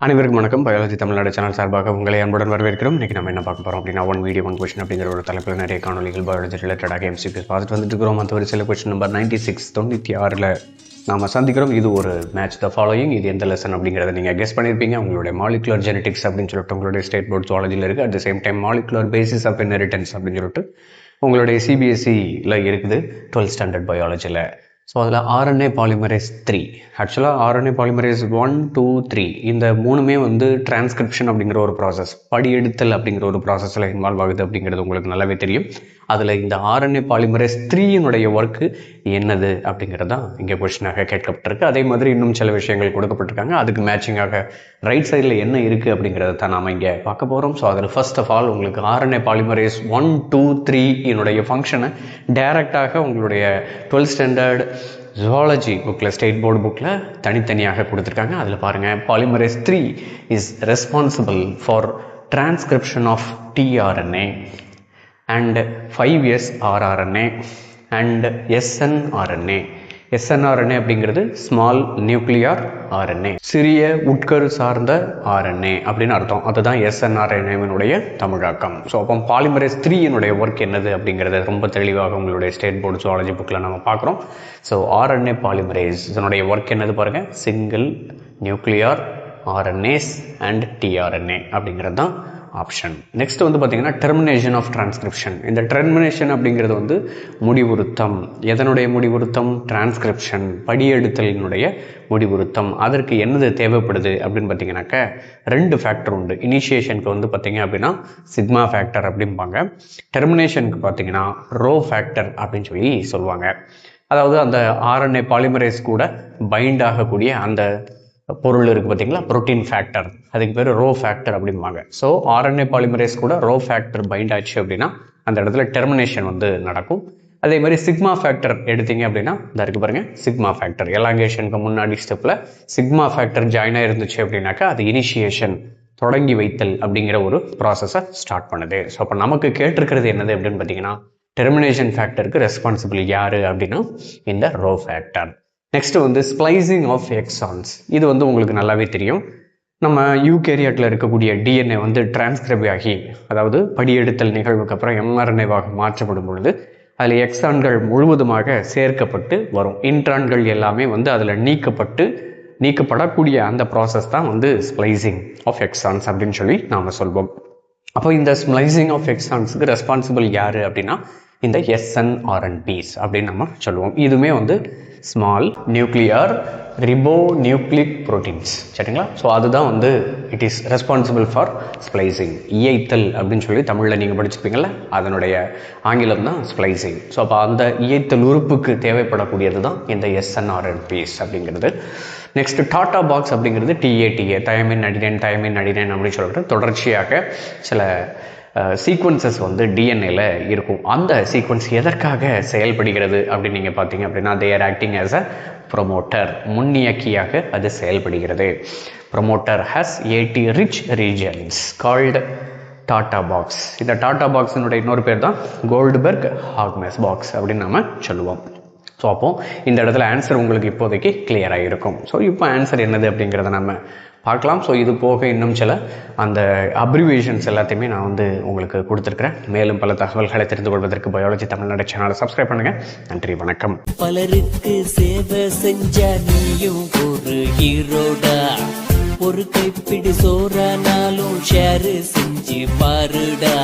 அனைவருக்கும் வணக்கம். Biology Tamil Nadu channel சார்பாக உங்களை அன்புடன் வரவேற்கிறோம். இன்றைக்கி நம்ம என்ன பார்க்க போகிறோம் அப்படின்னா, ஒன் வீடியோ ஒன் கொஸ்டின் அப்படிங்கிற ஒரு தலைப்பில் நிறைய காணொலிகள் பயாலஜி ரிலேட்டடாக எம்சிபிஎஸ் பார்த்துட்டு வந்துட்டு இருக்கிறோம். அந்த ஒரு சில கொஸ்டின் நம்பர் 96 நாம் சந்திக்கிறோம். இது ஒரு மேட்ச் த ஃபாலோயிங். இது எந்த லெசன் அப்படிங்கிறத நீங்கள் கெஸ் பண்ணியிருப்பீங்க. உங்களுடைய மாலிகுலர் ஜெனடிக்ஸ் அப்படின்னு சொல்லிட்டு உங்களுடைய ஸ்டேட் போர்ட் ஜுவாலஜியில் இருக்குது. At the same time molecular basis of inheritance அப்படின்னு சொல்லிட்டு உங்களுடைய சிபிஎஸ்சியில் இருக்குது 12th ஸ்டாண்டர்ட் பயாலஜியில். ஸோ அதில் ஆர்என்ஏ பாலிமரேஸ் 3, ஆக்சுவலாக ஆர்என்ஏ பாலிமரேஸ் 1, 2, 3 இந்த மூணுமே வந்து டிரான்ஸ்கிரிப்ஷன் அப்படிங்கிற ஒரு ப்ராசஸ், படியெடுத்தல் அப்படிங்கிற ஒரு ப்ராசஸில் இன்வால்வ் ஆகுது அப்படிங்கிறது உங்களுக்கு நல்லாவே தெரியும். அதில் இந்த ஆர்என்ஏ பாலிமரேஸ் 3 ஒர்க்கு என்னது அப்படிங்கிறது தான் இங்கே கொஸ்டினாக கேட்கப்பட்டிருக்கு. அதே மாதிரி இன்னும் சில விஷயங்கள் கொடுக்கப்பட்டிருக்காங்க. அதுக்கு மேட்சிங்காக ரைட் சைடில் என்ன இருக்குது அப்படிங்கிறத தான் நாம் இங்கே பார்க்க போகிறோம். ஸோ அதில் ஃபர்ஸ்ட் ஆஃப் ஆல் உங்களுக்கு ஆர்என்ஏ பாலிமரேஸ் 1, 2, 3 ஃபங்க்ஷனை டைரெக்டாக உங்களுடைய 12th ஸ்டாண்டர்ட் ஜுவாலஜி புக்கில், ஸ்டேட் போர்டு புக்கில் தனித்தனியாக கொடுத்துருக்காங்க. அதில் பாருங்கள், polymerase 3 is responsible for transcription of tRNA and 5S rRNA and snRNA. snRNA அப்படிங்கிறது ஸ்மால் நியூக்ளியர் ஆர்என்ஏ, சிறிய உட்கரு சார்ந்த ஆர்என்ஏ அப்படின்னு அர்த்தம். அதுதான் snRNA தமிழாக்கம். ஸோ அப்போ பாலிமரேஸ் 3 ஒர்க் என்னது அப்படிங்கிறத ரொம்ப தெளிவாக உங்களுடைய ஸ்டேட் போர்டு ஜுவாலஜி புக்கில் நம்ம பார்க்குறோம். ஸோ ஆர்என்ஏ பாலிமரேஸ் இதனுடைய ஒர்க் என்னது பாருங்கள், single nuclear RNase and tRNA அப்படிங்கிறது தான் ஆப்ஷன். நெக்ஸ்ட் வந்து பார்த்தீங்கன்னா டெர்மினேஷன் ஆஃப் டிரான்ஸ்கிரிப்ஷன். இந்த டெர்மினேஷன் அப்படிங்கிறது வந்து முடிவுறுத்தம். எதனுடைய முடிவுறுத்தம்? டிரான்ஸ்கிரிப்ஷன், படியெடுத்தலினுடைய முடிவுறுத்தம். அதற்கு என்னது தேவைப்படுது அப்படின்னு பார்த்தீங்கன்னாக்க 2 ஃபேக்டர் உண்டு. இனிஷியேஷனுக்கு வந்து பார்த்தீங்க அப்படின்னா சிக்மா ஃபேக்டர் அப்படிம்பாங்க. டெர்மினேஷனுக்கு பார்த்தீங்கன்னா ரோ ஃபேக்டர் அப்படின்னு சொல்லி சொல்லுவாங்க. அதாவது அந்த ஆர்என்ஏ பாலிமரேஸ் கூட பைண்ட் ஆகக்கூடிய அந்த பொருள் இருக்குது பார்த்தீங்களா, புரோட்டீன் ஃபேக்டர், அதுக்கு பேர் ரோ ஃபேக்டர் அப்படிம்பாங்க. ஸோ ஆர்என்ஏ பாலிமரேஸ் கூட ரோ ஃபேக்டர் பைண்ட் ஆச்சு அப்படின்னா அந்த இடத்துல டெர்மினேஷன் வந்து நடக்கும். அதே மாதிரி சிக்மா ஃபேக்டர் எடுத்தீங்க அப்படின்னா இந்த இருக்குது பாருங்கள், சிக்மா ஃபேக்டர் எலாங்கேஷனுக்கு முன்னாடி ஸ்டெப்பில் சிக்மா ஃபேக்டர் ஜாயினாக இருந்துச்சு அப்படின்னாக்கா அது இனிஷியேஷன், தொடங்கி வைத்தல் அப்படிங்கிற ஒரு ப்ராசஸை ஸ்டார்ட் பண்ணுது. ஸோ அப்போ நமக்கு கேட்டிருக்கிறது என்னது அப்படின்னு பார்த்தீங்கன்னா, டெர்மினேஷன் ஃபேக்டருக்கு ரெஸ்பான்சிபிள் யார் அப்படின்னா இந்த ரோ ஃபேக்டர். நெக்ஸ்ட் வந்து ஸ்ப்ளைசிங் ஆஃப் எக்ஸான்ஸ். இது வந்து உங்களுக்கு நல்லாவே தெரியும். நம்ம யூகேரியாட்டில் இருக்கக்கூடிய டிஎன்ஏ வந்து டிரான்ஸ்கிரைப் ஆகி, அதாவது படியெடுத்தல் நிகழ்வுக்கு அப்புறம் எம்ஆர்என்ஏவாக மாற்றப்படும் பொழுது அதில் எக்ஸான்கள் முழுவதுமாக சேர்க்கப்பட்டு வரும். இன்ட்ரான்கள் எல்லாமே வந்து அதில் நீக்கப்படக்கூடிய அந்த ப்ராசஸ் தான் வந்து ஸ்ப்ளைசிங் ஆஃப் எக்ஸான்ஸ் அப்படின்னு சொல்லி நாம் சொல்வோம். அப்போ இந்த ஸ்ப்ளைசிங் ஆஃப் எக்ஸான்ஸுக்கு ரெஸ்பான்சிபிள் யார் அப்படின்னா இந்த snRNPs அப்படின்னு நம்ம சொல்லுவோம். இதுவுமே வந்து small nuclear ribo nucleic proteins, சரிங்களா? ஸோ அதுதான் வந்து it is responsible for splicing. இயைத்தல் அப்படின்னு சொல்லி தமிழில் நீங்கள் படிச்சிருப்பீங்கள, அதனுடைய ஆங்கிலம் தான் ஸ்ப்ளைசிங். ஸோ அப்போ அந்த இயைத்தல் உறுப்புக்கு தேவைப்படக்கூடியது தான் இந்த snRNPs அப்படிங்கிறது. நெக்ஸ்ட் டாட்டா பாக்ஸ் அப்படிங்கிறது TATA, தயமின் அடினைன் அப்படின்னு சொல்லிட்டு தொடர்ச்சியாக சில சீக்வன்சஸ் வந்து டிஎன்ஏல இருக்கும். அந்த சீக்வன்ஸ் எதற்காக செயல்படுகிறது அப்படின்னு நீங்கள் பார்த்தீங்க அப்படின்னா, they are acting as a promoter, முன்னியக்கியாக அது செயல்படுகிறது. Promoter has 80 rich regions called TATA box. இந்த டாட்டா பாக்ஸினுடைய இன்னொரு பேர் தான் கோல்ட்பர்க் ஹாக்னஸ் பாக்ஸ் அப்படின்னு நம்ம சொல்லுவோம். ஸோ அப்போது இந்த இடத்துல ஆன்சர் உங்களுக்கு இப்போதைக்கு கிளியராக இருக்கும். ஸோ இப்போ ஆன்சர் என்னது அப்படிங்கிறத நம்ம பார்க்கலாம். ஸோ இது போக இன்னும் சில அந்த அப்ரிவேஷன்ஸ் எல்லாத்தையுமே நான் வந்து உங்களுக்கு கொடுத்துருக்கிறேன். மேலும் பல தகவல்களை தெரிந்து கொள்வதற்கு பயாலஜி தமிழ்நாடு சேனலை சப்ஸ்கிரைப் பண்ணுங்கள். நன்றி, வணக்கம். பலருக்கு சேவை செஞ்ச நீயும் ஒரு ஹீரோடா. ஒரு கைப்பிடி சோறானாலும் ஷேர் செஞ்சு பாருடா.